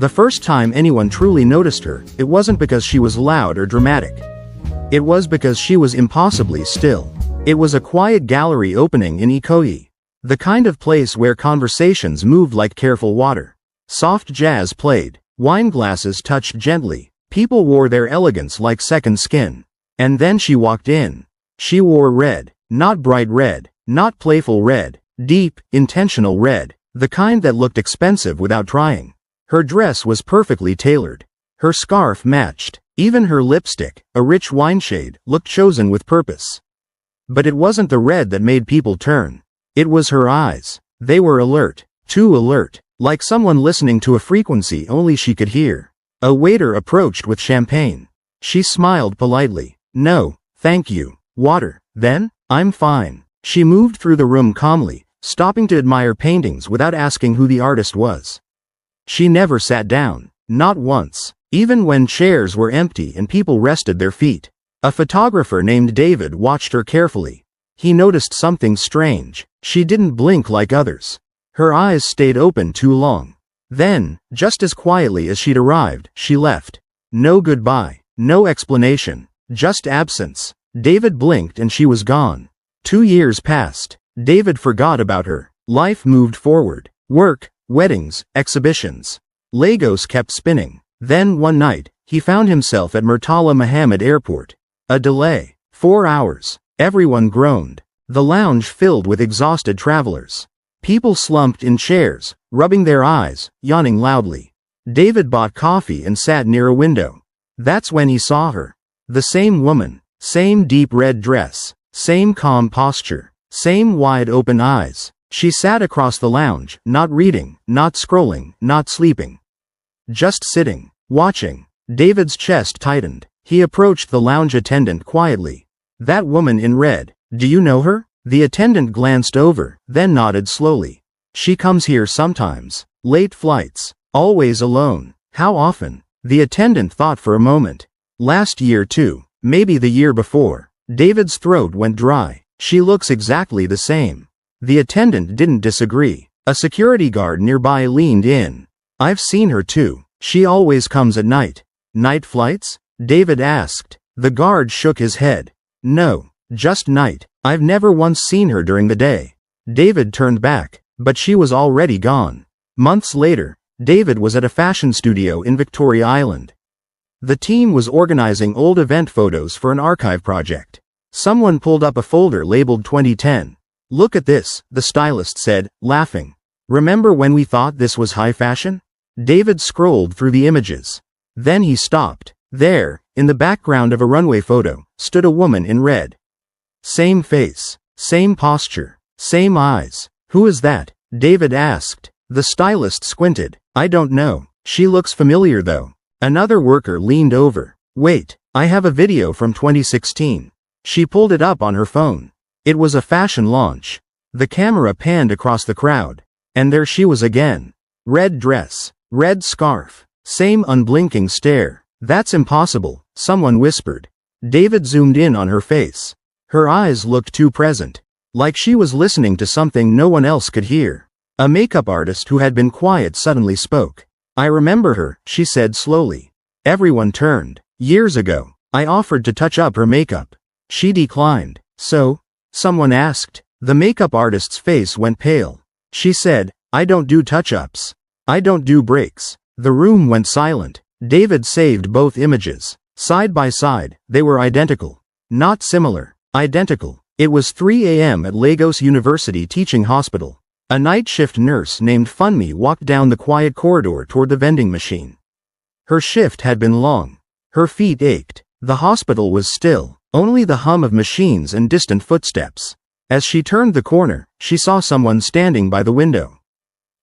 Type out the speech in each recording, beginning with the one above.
The first time anyone truly noticed her, it wasn't because she was loud or dramatic. It was because she was impossibly still. It was a quiet gallery opening in Ikoyi. The kind of place where conversations moved like careful water. Soft jazz played. Wine glasses touched gently. People wore their elegance like second skin. And then she walked in. She wore red. Not bright red. Not playful red. Deep, intentional red. The kind that looked expensive without trying. Her dress was perfectly tailored. Her scarf matched. Even her lipstick, a rich wine shade, looked chosen with purpose. But it wasn't the red that made people turn. It was her eyes. They were alert. Too alert. Like someone listening to a frequency only she could hear. A waiter approached with champagne. She smiled politely. "No, thank you. Water, then? I'm fine." She moved through the room calmly, stopping to admire paintings without asking who the artist was. She never sat down. Not once. Even when chairs were empty and people rested their feet. A photographer named David watched her carefully. He noticed something strange. She didn't blink like others. Her eyes stayed open too long. Then, just as quietly as she'd arrived, she left. No goodbye. No explanation. Just absence. David blinked and she was gone. 2 years passed. David forgot about her. Life moved forward. Work, weddings, exhibitions. Lagos kept spinning. Then one night, he found himself at Murtala Muhammad Airport. A delay. 4 hours. Everyone groaned. The lounge filled with exhausted travelers. People slumped in chairs, rubbing their eyes, yawning loudly. David bought coffee and sat near a window. That's when he saw her. The same woman. Same deep red dress. Same calm posture. Same wide open eyes. She sat across the lounge, not reading, not scrolling, not sleeping. Just sitting. Watching. David's chest tightened. He approached the lounge attendant quietly. "That woman in red. Do you know her?" The attendant glanced over, then nodded slowly. "She comes here sometimes. Late flights. Always alone." "How often?" The attendant thought for a moment. "Last year too. Maybe the year before." David's throat went dry. "She looks exactly the same." The attendant didn't disagree. A security guard nearby leaned in. "I've seen her too. She always comes at night." "Night flights?" David asked. The guard shook his head. "No, just night. I've never once seen her during the day." David turned back, but she was already gone. Months later, David was at a fashion studio in Victoria Island. The team was organizing old event photos for an archive project. Someone pulled up a folder labeled 2010. "Look at this," the stylist said, laughing. "Remember when we thought this was high fashion?" David scrolled through the images. Then he stopped. There, in the background of a runway photo, stood a woman in red. Same face. Same posture. Same eyes. "Who is that?" David asked. The stylist squinted. "I don't know. She looks familiar though." Another worker leaned over. "Wait, I have a video from 2016. She pulled it up on her phone. It was a fashion launch. The camera panned across the crowd. And there she was again. Red dress. Red scarf. Same unblinking stare. "That's impossible," someone whispered. David zoomed in on her face. Her eyes looked too present. Like she was listening to something no one else could hear. A makeup artist who had been quiet suddenly spoke. "I remember her," she said slowly. Everyone turned. "Years ago, I offered to touch up her makeup. She declined." "So?" someone asked. The makeup artist's face went pale. She said, "I don't do touch-ups. I don't do breaks." The room went silent. David saved both images. Side by side, they were identical. Not similar. Identical. It was 3 a.m. at Lagos University Teaching Hospital. A night shift nurse named Funmi walked down the quiet corridor toward the vending machine. Her shift had been long. Her feet ached. The hospital was still, only the hum of machines and distant footsteps. As she turned the corner, she saw someone standing by the window.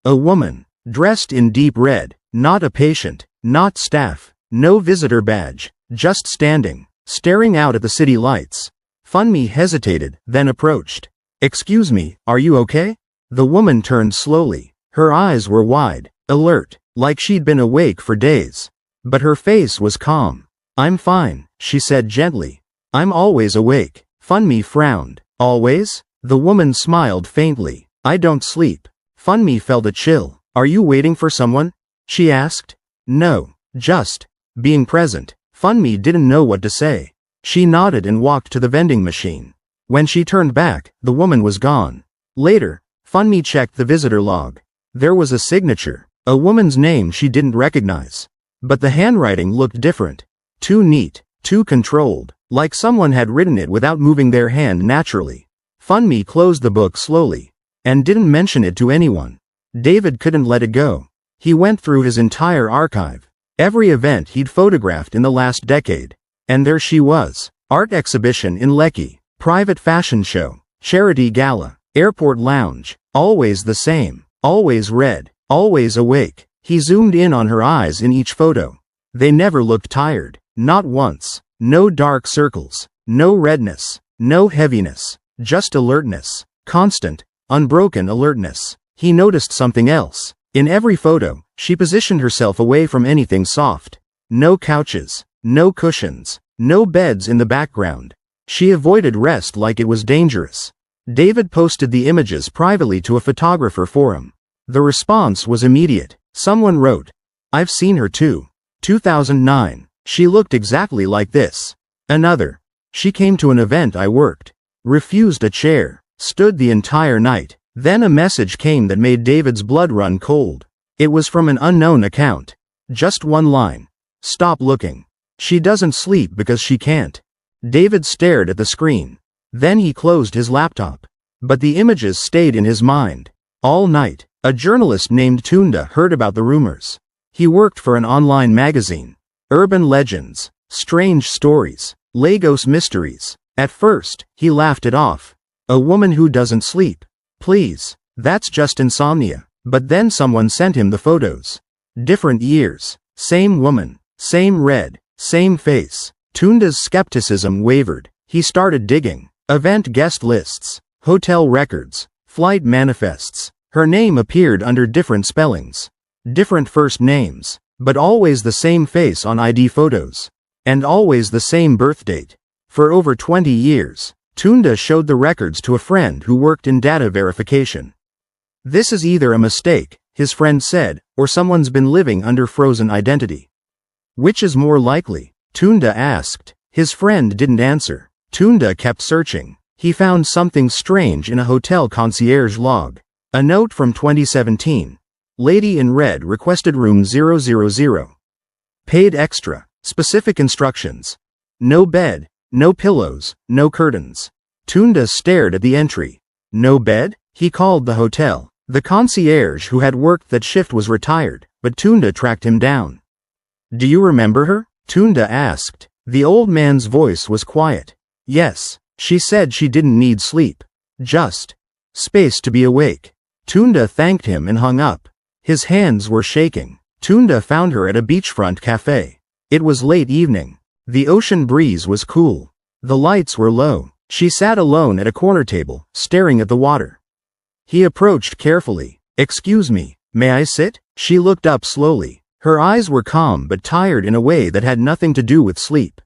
A woman, dressed in deep red, not a patient, not staff, no visitor badge, just standing, staring out at the city lights. Funmi hesitated, then approached. "Excuse me, are you okay?" The woman turned slowly. Her eyes were wide, alert, like she'd been awake for days. But her face was calm. "I'm fine," she said gently. "I'm always awake." Funmi frowned. "Always?" The woman smiled faintly. "I don't sleep." Funmi felt a chill. "Are you waiting for someone?" she asked. No, just being present. Funmi didn't know what to say. She nodded and walked to the vending machine. When she turned back, the woman was gone. Later, Funmi checked the visitor log. There was a signature, a woman's name she didn't recognize. But the handwriting looked different. Too neat, too controlled, like someone had written it without moving their hand naturally. Funmi closed the book slowly, and didn't mention it to anyone. David couldn't let it go. He went through his entire archive, every event he'd photographed in the last decade. And there she was. Art exhibition in Lekki, private fashion show, charity gala, airport lounge, always the same, always red, always awake. He zoomed in on her eyes in each photo. They never looked tired, not once. No dark circles, no redness, no heaviness, just alertness, constant, unbroken alertness. He noticed something else. In every photo, she positioned herself away from anything soft. No couches, no cushions, no beds in the background. She avoided rest like it was dangerous. David posted the images privately to a photographer forum. The response was immediate. Someone wrote, "I've seen her too. 2009. She looked exactly like this." Another, "She came to an event I worked. Refused a chair. Stood the entire night." Then a message came that made David's blood run cold. It was from an unknown account. Just one line. "Stop looking. She doesn't sleep because she can't." David stared at the screen. Then he closed his laptop. But the images stayed in his mind. All night, a journalist named Tunda heard about the rumors. He worked for an online magazine. Urban legends, strange stories, Lagos mysteries. At first, he laughed it off. A woman who doesn't sleep. Please, that's just insomnia. But then someone sent him the photos. Different years, same woman, same red, same face. Tunda's skepticism wavered. He started digging. Event guest lists, hotel records, flight manifests. Her name appeared under different spellings. Different first names. But always the same face on ID photos. And always the same birth date. For over 20 years, Tunda showed the records to a friend who worked in data verification. "This is either a mistake," his friend said, "or someone's been living under frozen identity." "Which is more likely?" Tunda asked. His friend didn't answer. Tunda kept searching. He found something strange in a hotel concierge log. A note from 2017. Lady in red requested room 000. Paid extra. Specific instructions. No bed, no pillows, no curtains. Tunda stared at the entry. No bed? He called the hotel. The concierge who had worked that shift was retired, but Tunda tracked him down. "Do you remember her?" Tunda asked. The old man's voice was quiet. "Yes, she said she didn't need sleep. Just space to be awake." Tunda thanked him and hung up. His hands were shaking. Tunda found her at a beachfront cafe. It was late evening. The ocean breeze was cool. The lights were low. She sat alone at a corner table, staring at the water. He approached carefully. "Excuse me, may I sit?" She looked up slowly. Her eyes were calm but tired in a way that had nothing to do with sleep.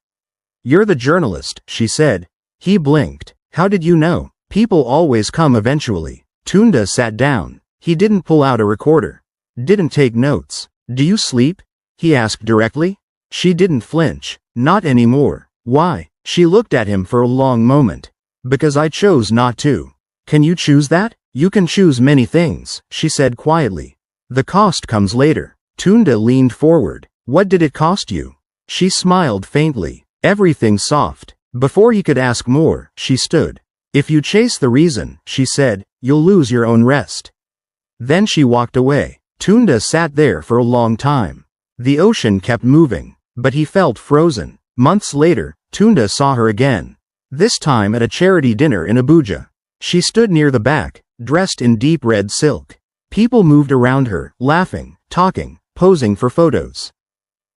"You're the journalist," she said. He blinked. "How did you know?" "People always come eventually." Tunda sat down. He didn't pull out a recorder. Didn't take notes. "Do you sleep?" he asked directly. She didn't flinch. "Not anymore." "Why?" She looked at him for a long moment. "Because I chose not to." "Can you choose that?" "You can choose many things," she said quietly. "The cost comes later." Tunda leaned forward. "What did it cost you?" She smiled faintly. "Everything soft." Before he could ask more, she stood. "If you chase the reason," she said, "you'll lose your own rest." Then she walked away. Tunda sat there for a long time. The ocean kept moving, but he felt frozen. Months later, Tunda saw her again. This time at a charity dinner in Abuja. She stood near the back, dressed in deep red silk. People moved around her, laughing, talking, posing for photos.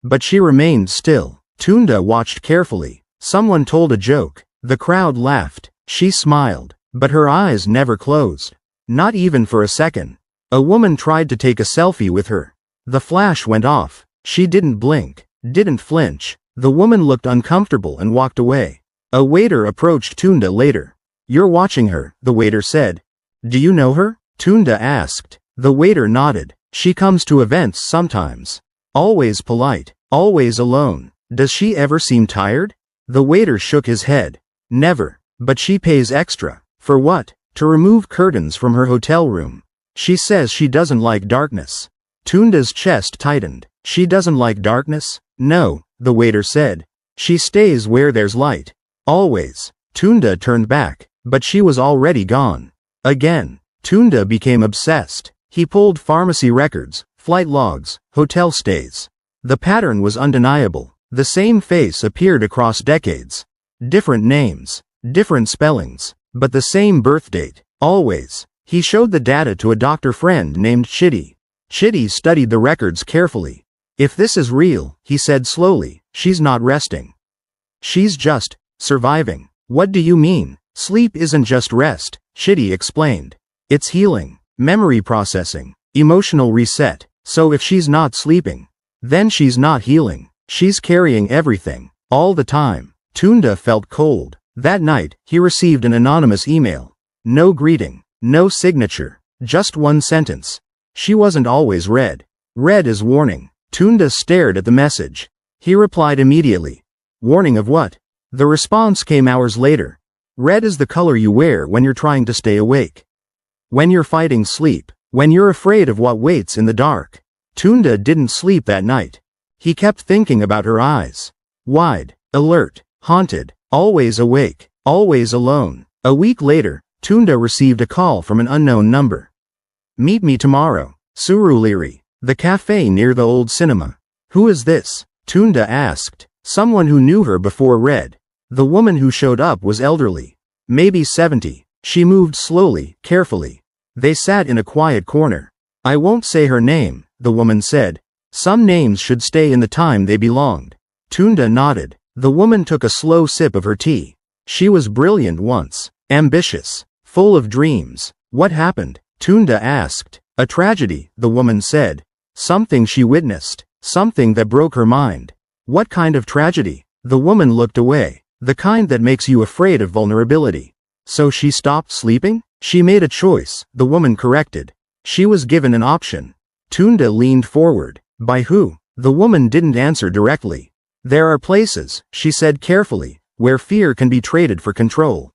But she remained still. Tunda watched carefully. Someone told a joke. The crowd laughed. She smiled, but her eyes never closed. Not even for a second. A woman tried to take a selfie with her. The flash went off. She didn't blink, didn't flinch. The woman looked uncomfortable and walked away. A waiter approached Tunda later. "You're watching her," the waiter said. "Do you know her?" Tunda asked. The waiter nodded. "She comes to events sometimes." Always polite. Always alone. Does she ever seem tired? The waiter shook his head. Never. But she pays extra. For what? To remove curtains from her hotel room. She says she doesn't like darkness. Tunda's chest tightened. She doesn't like darkness? No, the waiter said. She stays where there's light. Always. Tunda turned back, but she was already gone. Again. Tunda became obsessed. He pulled pharmacy records, flight logs, hotel stays. The pattern was undeniable. The same face appeared across decades. Different names, different spellings, but the same birth date. Always. He showed the data to a doctor friend named Chitty. Chitty studied the records carefully. If this is real, he said slowly, she's not resting. She's just surviving. What do you mean? Sleep isn't just rest, Chitty explained. It's healing, memory processing, emotional reset. So if she's not sleeping, then she's not healing. She's carrying everything, all the time. Tunda felt cold. That night, he received an anonymous email. No greeting, no signature, just one sentence. She wasn't always red. Red as warning. Tunda stared at the message. He replied immediately. Warning of what? The response came hours later. Red is the color you wear when you're trying to stay awake. When you're fighting sleep. When you're afraid of what waits in the dark. Tunda didn't sleep that night. He kept thinking about her eyes. Wide, alert, haunted, always awake, always alone. A week later, Tunda received a call from an unknown number. Meet me tomorrow. Surulere. The cafe near the old cinema. Who is this? Tunda asked. Someone who knew her before Red. The woman who showed up was elderly. Maybe 70. She moved slowly, carefully. They sat in a quiet corner. I won't say her name, the woman said. Some names should stay in the time they belonged. Tunda nodded. The woman took a slow sip of her tea. She was brilliant once. Ambitious. Full of dreams. What happened? Tunda asked. A tragedy, the woman said. Something she witnessed. Something that broke her mind. What kind of tragedy? The woman looked away. The kind that makes you afraid of vulnerability. So she stopped sleeping? She made a choice, the woman corrected. She was given an option. Tunda leaned forward. By who? The woman didn't answer directly. There are places, she said carefully, where fear can be traded for control.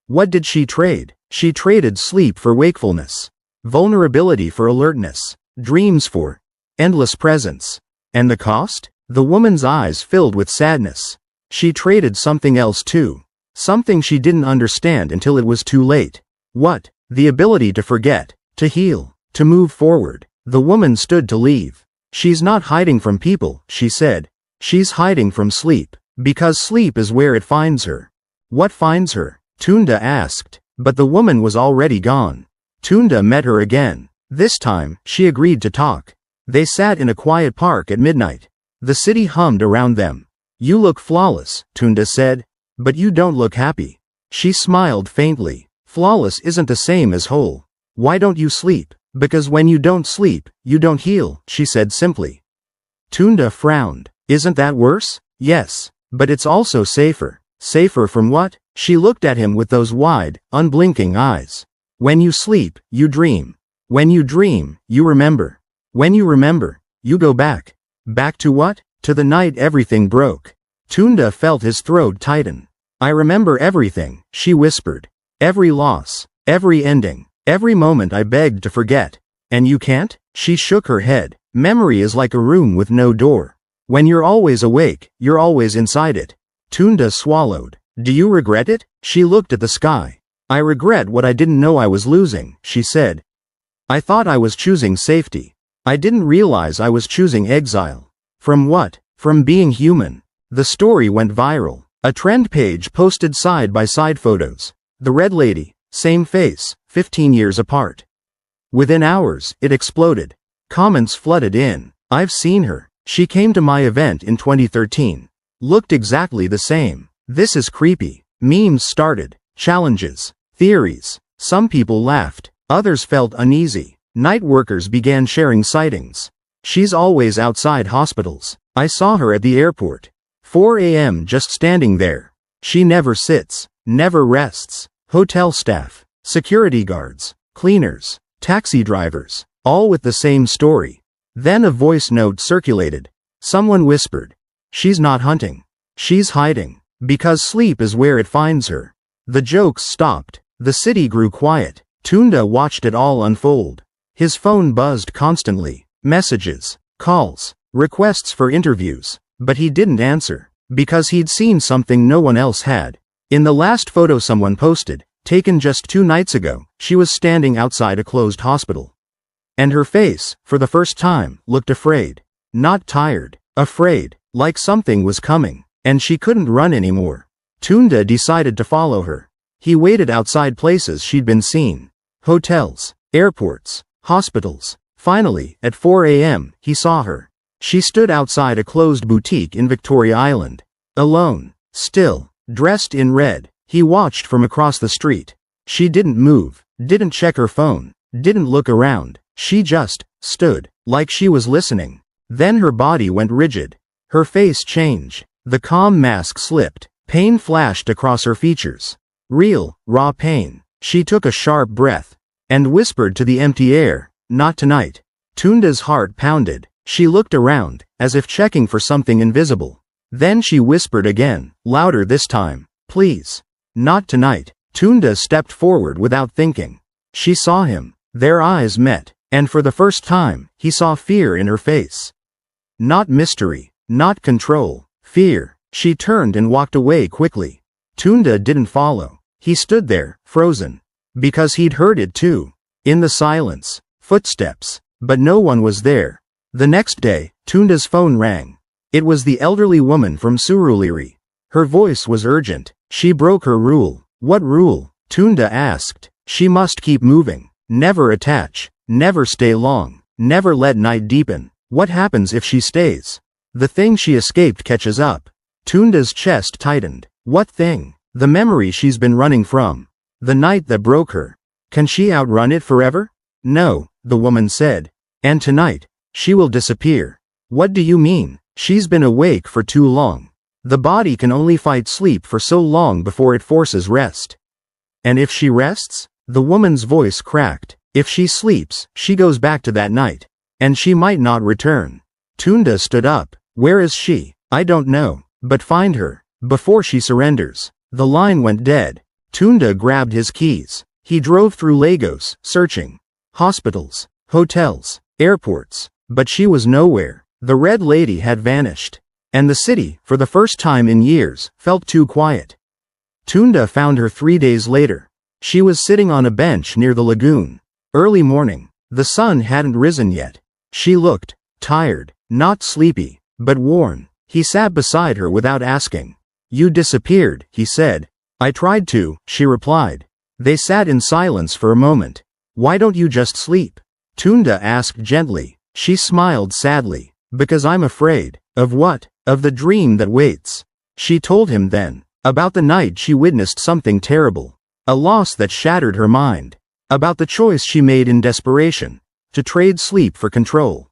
What did she trade? She traded sleep for wakefulness. Vulnerability for alertness. Dreams for endless presence. And the cost? The woman's eyes filled with sadness. She traded something else too. Something she didn't understand until it was too late. What? The ability to forget, to heal, to move forward. The woman stood to leave. She's not hiding from people, she said. She's hiding from sleep. Because sleep is where it finds her. What finds her? Tunda asked. But the woman was already gone. Tunda met her again. This time, she agreed to talk. They sat in a quiet park at midnight. The city hummed around them. You look flawless, Tunda said. But you don't look happy. She smiled faintly. Flawless isn't the same as whole. Why don't you sleep? Because when you don't sleep, you don't heal, she said simply. Tunda frowned. Isn't that worse? Yes. But it's also safer. Safer from what? She looked at him with those wide, unblinking eyes. When you sleep, you dream. When you dream, you remember. When you remember, you go back. Back to what? To the night everything broke. Tunda felt his throat tighten. I remember everything, she whispered. Every loss, every ending, every moment I begged to forget. And you can't? She shook her head. Memory is like a room with no door. When you're always awake, you're always inside it. Tunda swallowed. Do you regret it? She looked at the sky. I regret what I didn't know I was losing, she said. I thought I was choosing safety. I didn't realize I was choosing exile. From what? From being human. The story went viral. A trend page posted side-by-side photos. The red lady, same face, 15 years apart. Within hours, it exploded. Comments flooded in. I've seen her. She came to my event in 2013. Looked exactly the same. This is creepy. Memes started. Challenges. Theories. Some people laughed. Others felt uneasy. Night workers began sharing sightings. She's always outside hospitals. I saw her at the airport. 4 a.m. just standing there. She never sits. Never rests. Hotel staff. Security guards. Cleaners. Taxi drivers. All with the same story. Then a voice note circulated. Someone whispered. She's not hunting. She's hiding. Because sleep is where it finds her. The jokes stopped. The city grew quiet. Tunda watched it all unfold. His phone buzzed constantly. Messages, calls, requests for interviews. But he didn't answer. Because he'd seen something no one else had. In the last photo someone posted, taken just 2 nights ago, she was standing outside a closed hospital. And her face, for the first time, looked afraid. Not tired. Afraid. Like something was coming. And she couldn't run anymore. Tunda decided to follow her. He waited outside places she'd been seen. Hotels, airports, hospitals. Finally, at 4 a.m., he saw her. She stood outside a closed boutique in Victoria Island. Alone. Still. Dressed in red. He watched from across the street. She didn't move. Didn't check her phone. Didn't look around. She just stood. Like she was listening. Then her body went rigid. Her face changed. The calm mask slipped. Pain flashed across her features. Real, raw pain. She took a sharp breath. And whispered to the empty air, "Not tonight." Tunda's heart pounded. She looked around, as if checking for something invisible. Then she whispered again, louder this time, "Please. Not tonight." Tunda stepped forward without thinking. She saw him. Their eyes met. And for the first time, he saw fear in her face. Not mystery. Not control. Fear. She turned and walked away quickly. Tunda didn't follow. He stood there, frozen. Because he'd heard it too. In the silence. Footsteps. But no one was there. The next day, Tunda's phone rang. It was the elderly woman from Surulere. Her voice was urgent. She broke her rule. What rule? Tunda asked. She must keep moving. Never attach. Never stay long. Never let night deepen. What happens if she stays? The thing she escaped catches up. Tunda's chest tightened. What thing? The memory she's been running from. The night that broke her. Can she outrun it forever? No, the woman said. And tonight, she will disappear. What do you mean? She's been awake for too long. The body can only fight sleep for so long before it forces rest. And if she rests? The woman's voice cracked. If she sleeps, she goes back to that night. And she might not return. Tunda stood up. Where is she? I don't know. But find her. Before she surrenders. The line went dead. Tunda grabbed his keys. He drove through Lagos, searching. Hospitals, hotels, airports. But she was nowhere. The red lady had vanished. And the city, for the first time in years, felt too quiet. Tunda found her 3 days later. She was sitting on a bench near the lagoon. Early morning. The sun hadn't risen yet. She looked tired, not sleepy, but worn. He sat beside her without asking. You disappeared, he said. I tried to, she replied. They sat in silence for a moment. Why don't you just sleep? Tunda asked gently. She smiled sadly. Because I'm afraid. Of what? Of the dream that waits. She told him then. About the night she witnessed something terrible. A loss that shattered her mind. About the choice she made in desperation. To trade sleep for control.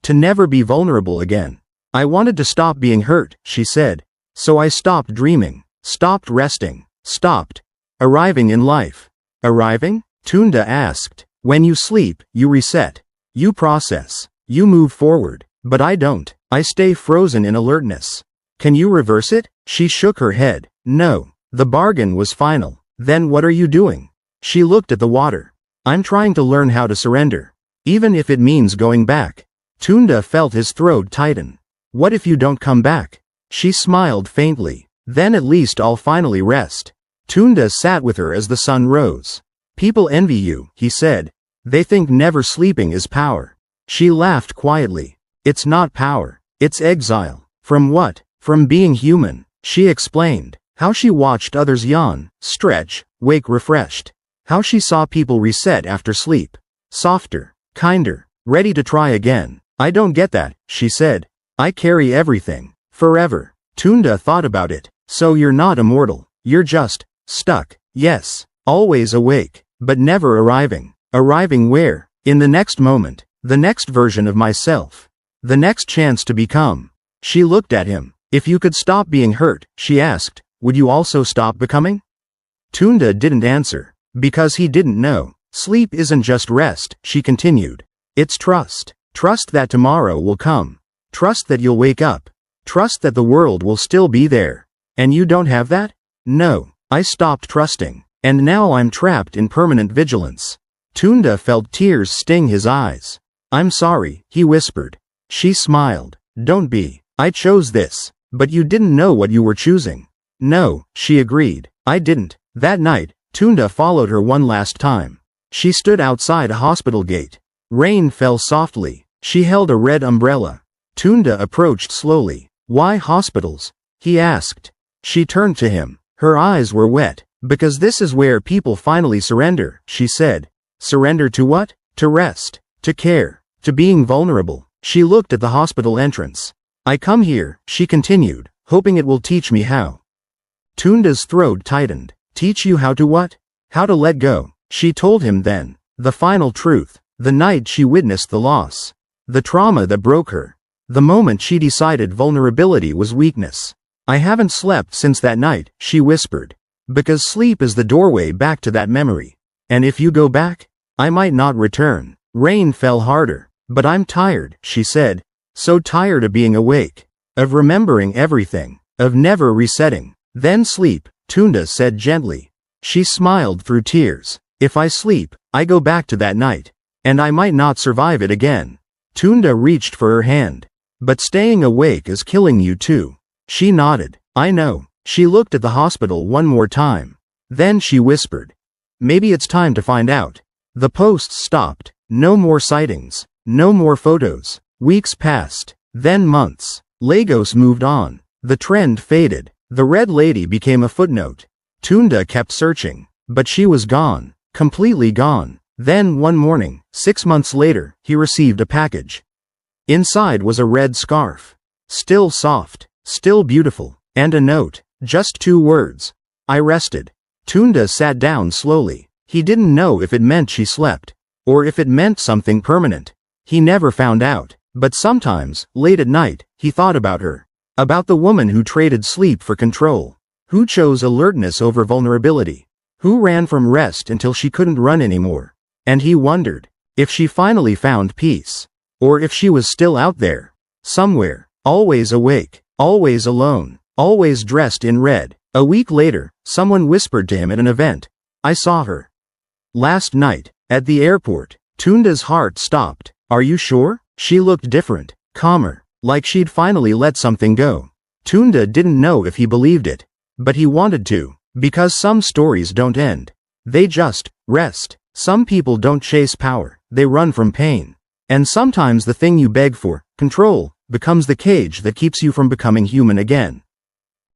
To never be vulnerable again. I wanted to stop being hurt, she said. So I stopped dreaming. Stopped resting. Stopped arriving in life. Arriving? Tunda asked. When you sleep, you reset. You process. You move forward. But I don't. I stay frozen in alertness. Can you reverse it? She shook her head. No. The bargain was final. Then what are you doing? She looked at the water. I'm trying to learn how to surrender. Even if it means going back. Tunda felt his throat tighten. What if you don't come back? She smiled faintly. Then at least I'll finally rest. Tunda sat with her as the sun rose. People envy you, he said. They think never sleeping is power. She laughed quietly. It's not power. It's exile. From what? From being human. She explained. How she watched others yawn, stretch, wake refreshed. How she saw people reset after sleep. Softer, kinder, ready to try again. I don't get that, she said. I carry everything. Forever. Tunda thought about it. So you're not immortal. You're just stuck. Yes. Always awake. But never arriving. Arriving where? In the next moment. The next version of myself. The next chance to become. She looked at him. If you could stop being hurt, she asked, would you also stop becoming? Tunda didn't answer. Because he didn't know. Sleep isn't just rest, she continued. It's trust. Trust that tomorrow will come. Trust that you'll wake up. Trust that the world will still be there. And you don't have that? No, I stopped trusting. And now I'm trapped in permanent vigilance. Tunda felt tears sting his eyes. I'm sorry, he whispered. She smiled. Don't be. I chose this. But you didn't know what you were choosing. No, she agreed. I didn't. That night, Tunda followed her one last time. She stood outside a hospital gate. Rain fell softly. She held a red umbrella. Tunda approached slowly. Why hospitals? He asked. She turned to him. Her eyes were wet. Because this is where people finally surrender, she said. Surrender to what? To rest. To care. To being vulnerable. She looked at the hospital entrance. I come here, she continued, hoping it will teach me how. Tunda's throat tightened. Teach you how to what? How to let go, she told him then. The final truth. The night she witnessed the loss. The trauma that broke her. The moment she decided vulnerability was weakness. I haven't slept since that night, she whispered. Because sleep is the doorway back to that memory. And if you go back, I might not return. Rain fell harder. But I'm tired, she said. So tired of being awake. Of remembering everything. Of never resetting. Then sleep, Tunda said gently. She smiled through tears. If I sleep, I go back to that night. And I might not survive it again. Tunda reached for her hand. But staying awake is killing you too. She nodded. I know. She looked at the hospital one more time. Then she whispered. Maybe it's time to find out. The posts stopped. No more sightings. No more photos. Weeks passed. Then months. Lagos moved on. The trend faded. The red lady became a footnote. Tunda kept searching. But she was gone. Completely gone. Then one morning, 6 months later, he received a package. Inside was a red scarf. Still soft. Still beautiful. And a note. Just 2 words. I rested. Tunda sat down slowly. He didn't know if it meant she slept. Or if it meant something permanent. He never found out. But sometimes, late at night, he thought about her. About the woman who traded sleep for control. Who chose alertness over vulnerability. Who ran from rest until she couldn't run anymore. And he wondered. If she finally found peace. Or if she was still out there. Somewhere. Always awake. Always alone. Always dressed in red. A week later, someone whispered to him at an event. I saw her. Last night. At the airport. Tunda's heart stopped. Are you sure? She looked different. Calmer. Like she'd finally let something go. Tunda didn't know if he believed it. But he wanted to. Because some stories don't end. They just rest. Some people don't chase power. They run from pain. And sometimes the thing you beg for, control, becomes the cage that keeps you from becoming human again.